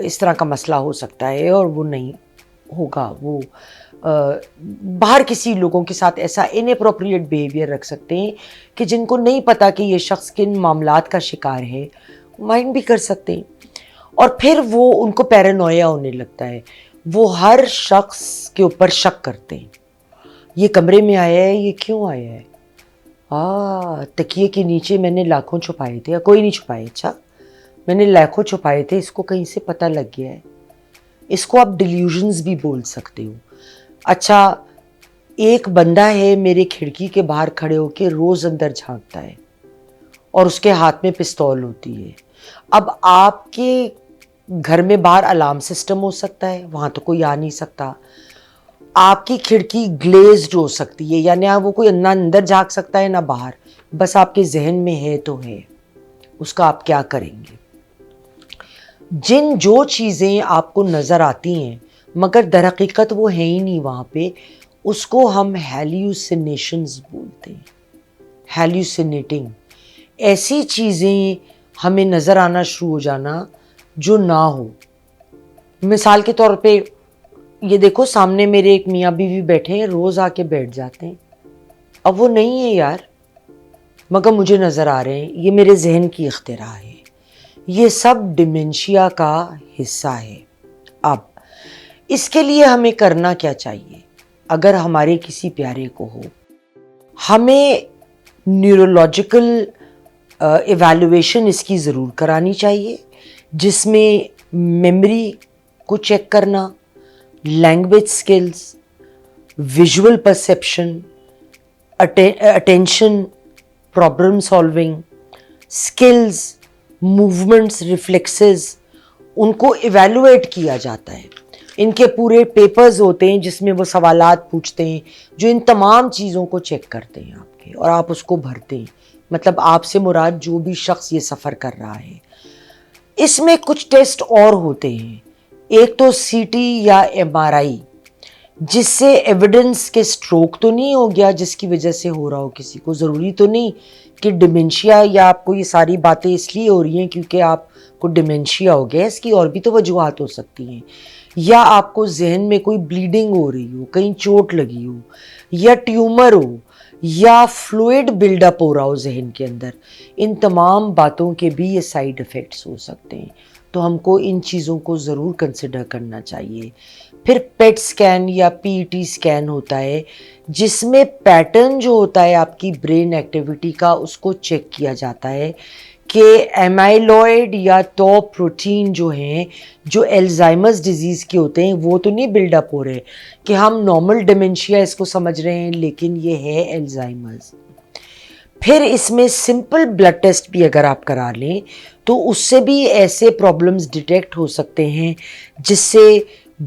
اس طرح کا مسئلہ ہو سکتا ہے اور وہ نہیں ہوگا. وہ باہر کسی لوگوں کے ساتھ ایسا اناپروپریٹ بیہیویئر رکھ سکتے ہیں کہ جن کو نہیں پتا کہ یہ شخص کن معاملات کا شکار ہے, مائنڈ بھی کر سکتے ہیں. اور پھر وہ ان کو پیرانویا ہونے لگتا ہے, وہ ہر شخص کے اوپر شک کرتے ہیں. یہ کمرے میں آیا ہے, یہ کیوں آیا ہے؟ تکیے کے نیچے میں نے لاکھوں چھپائے تھے. کوئی نہیں چھپائے. اچھا, میں نے لاکھوں چھپائے تھے, اس کو کہیں سے پتہ لگ گیا ہے. اس کو آپ ڈیلیوژنز بھی بول سکتے ہو. اچھا, ایک بندہ ہے میرے کھڑکی کے باہر کھڑے ہو کے روز اندر جھانکتا ہے اور اس کے ہاتھ میں پستول ہوتی ہے. اب آپ کے گھر میں باہر الارم سسٹم ہو سکتا ہے, وہاں تو کوئی آ نہیں سکتا. آپ کی کھڑکی گلیزڈ ہو سکتی ہے, یعنی وہ کوئی نہ اندر جھانک سکتا ہے نہ باہر, بس آپ کے ذہن میں ہے تو ہے. اس کا آپ کیا کریں گے؟ جو چیزیں آپ کو نظر آتی ہیں مگر در حقیقت وہ ہیں ہی نہیں وہاں پہ, اس کو ہم ہیلیوسینیشنز بولتے ہیں. ہیلیوسینیٹنگ, ایسی چیزیں ہمیں نظر آنا شروع ہو جانا جو نہ ہو. مثال کے طور پہ یہ دیکھو, سامنے میرے ایک میاں بیوی بیٹھے ہیں, روز آ کے بیٹھ جاتے ہیں. اب وہ نہیں ہے یار, مگر مجھے نظر آ رہے ہیں. یہ میرے ذہن کی اختراع ہے. یہ سب ڈیمنشیا کا حصہ ہے. اب اس کے لیے ہمیں کرنا کیا چاہیے؟ اگر ہمارے کسی پیارے کو ہو, ہمیں نیورولوجیکل ایویلویشن اس کی ضرور کرانی چاہیے, جس میں میموری کو چیک کرنا, language skills, visual perception, attention, problem solving, skills, movements, reflexes, ان کو ایویلویٹ کیا جاتا ہے. ان کے پورے پیپرز ہوتے ہیں جس میں وہ سوالات پوچھتے ہیں جو ان تمام چیزوں کو چیک کرتے ہیں آپ کے, اور آپ اس کو بھرتے ہیں. مطلب آپ سے مراد جو بھی شخص یہ سفر کر رہا ہے. اس میں کچھ ٹیسٹ اور ہوتے ہیں. ایک تو سی ٹی یا ایم آر آئی, جس سے ایویڈنس کہ سٹروک تو نہیں ہو گیا جس کی وجہ سے ہو رہا ہو کسی کو. ضروری تو نہیں کہ ڈیمنشیا یا آپ کو یہ ساری باتیں اس لیے ہو رہی ہیں کیونکہ آپ کو ڈیمنشیا ہو گیا, اس کی اور بھی تو وجوہات ہو سکتی ہیں. یا آپ کو ذہن میں کوئی بلیڈنگ ہو رہی ہو, کہیں چوٹ لگی ہو, یا ٹیومر ہو, یا فلوئڈ بلڈ اپ ہو رہا ہو ذہن کے اندر. ان تمام باتوں کے بھی یہ سائیڈ افیکٹس ہو سکتے ہیں, تو ہم کو ان چیزوں کو ضرور کنسیڈر کرنا چاہیے. پھر پیٹ سکین یا پی ای ٹی سکین ہوتا ہے, جس میں پیٹرن جو ہوتا ہے آپ کی برین ایکٹیویٹی کا اس کو چیک کیا جاتا ہے کہ ایمائلوئڈ یا ٹو پروٹین جو ہیں, جو الزائمرز ڈیزیز کے ہوتے ہیں, وہ تو نہیں بلڈ اپ ہو رہے کہ ہم نارمل ڈیمنشیا اس کو سمجھ رہے ہیں لیکن یہ ہے الزائمرز. پھر اس میں سمپل بلڈ ٹیسٹ بھی اگر آپ کرا لیں تو اس سے بھی ایسے پرابلمز ڈیٹیکٹ ہو سکتے ہیں جس سے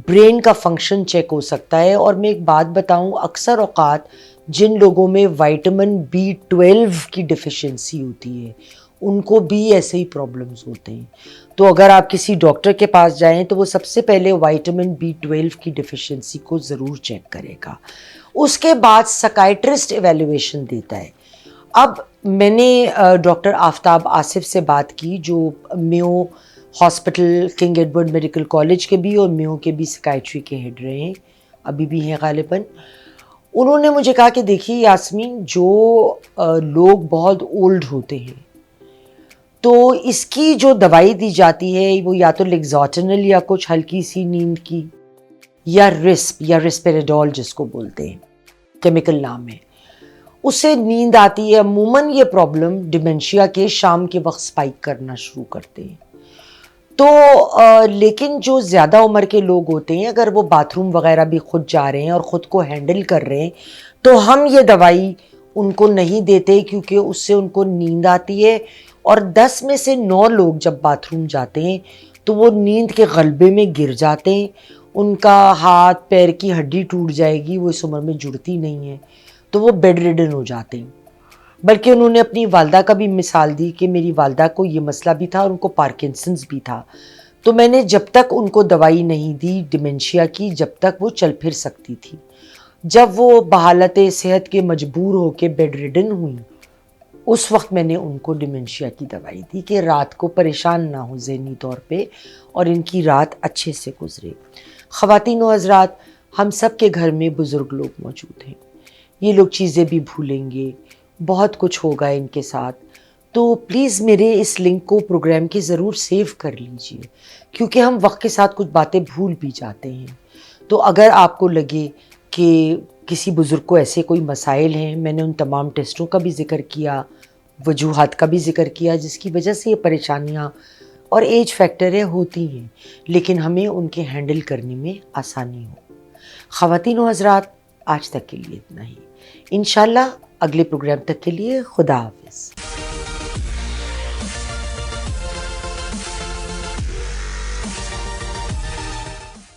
برین کا فنکشن چیک ہو سکتا ہے. اور میں ایک بات بتاؤں, اکثر اوقات جن لوگوں میں وائٹامن B12 کی ڈیفیشنسی ہوتی ہے ان کو بھی ایسے ہی پرابلمز ہوتے ہیں. تو اگر آپ کسی ڈاکٹر کے پاس جائیں تو وہ سب سے پہلے وائٹامن B12 کی ڈیفیشنسی کو ضرور چیک کرے گا. اس کے بعد سکائٹرسٹ ایویلویشن دیتا ہے. اب میں نے ڈاکٹر آفتاب آصف سے بات کی جو Mayo Hospital King Edward Medical College کے بھی اور میو کے بھی سکائٹری کے ہیڈ رہے ہیں, ابھی بھی ہیں غالباً. انہوں نے مجھے کہا کہ دیکھیے یاسمین, جو لوگ بہت اولڈ ہوتے ہیں تو اس کی جو دوائی دی جاتی ہے وہ یا تو لیگزاٹنل یا کچھ ہلکی سی نیند کی, یا رسپ یا رسپیریڈول جس کو بولتے ہیں, کیمیکل نام ہے, اس سے نیند آتی ہے. عموماً یہ پرابلم ڈیمنشیا کے شام کے وقت سپائک کرنا شروع کرتے ہیں. تو لیکن جو زیادہ عمر کے لوگ ہوتے ہیں اگر وہ باتھ روم وغیرہ بھی خود جا رہے ہیں اور خود کو ہینڈل کر رہے ہیں تو ہم یہ دوائی ان کو نہیں دیتے کیونکہ اس سے ان کو نیند آتی ہے. اور 10 میں سے 9 لوگ جب باتھ روم جاتے ہیں تو وہ نیند کے غلبے میں گر جاتے ہیں. ان کا ہاتھ پیر کی ہڈی ٹوٹ جائے گی, وہ اس عمر میں جڑتی نہیں ہے, تو وہ بیڈ ریڈن ہو جاتے ہیں. بلکہ انہوں نے اپنی والدہ کا بھی مثال دی کہ میری والدہ کو یہ مسئلہ بھی تھا اور ان کو پارکنسنس بھی تھا. تو میں نے جب تک ان کو دوائی نہیں دی ڈیمنشیا کی جب تک وہ چل پھر سکتی تھی. جب وہ بحالت صحت کے مجبور ہو کے بیڈ ریڈن ہوئی اس وقت میں نے ان کو ڈیمنشیا کی دوائی دی کہ رات کو پریشان نہ ہو ذہنی طور پہ اور ان کی رات اچھے سے گزرے۔ خواتین و حضرات، ہم سب کے گھر میں بزرگ لوگ موجود ہیں، یہ لوگ چیزیں بھی بھولیں گے، بہت کچھ ہوگا ان کے ساتھ، تو پلیز میرے اس لنک کو پروگرام کے ضرور سیو کر لیجئے، کیونکہ ہم وقت کے ساتھ کچھ باتیں بھول بھی جاتے ہیں۔ تو اگر آپ کو لگے کہ کسی بزرگ کو ایسے کوئی مسائل ہیں، میں نے ان تمام ٹیسٹوں کا بھی ذکر کیا، وجوہات کا بھی ذکر کیا جس کی وجہ سے یہ پریشانیاں اور ایج فیکٹر ہوتی ہیں، لیکن ہمیں ان کے ہینڈل کرنے میں آسانی ہو۔ خواتین و حضرات، آج تک کے لیے اتنا ہی، انشاءاللہ اگلے پروگرام تک کے لیے خدا حافظ۔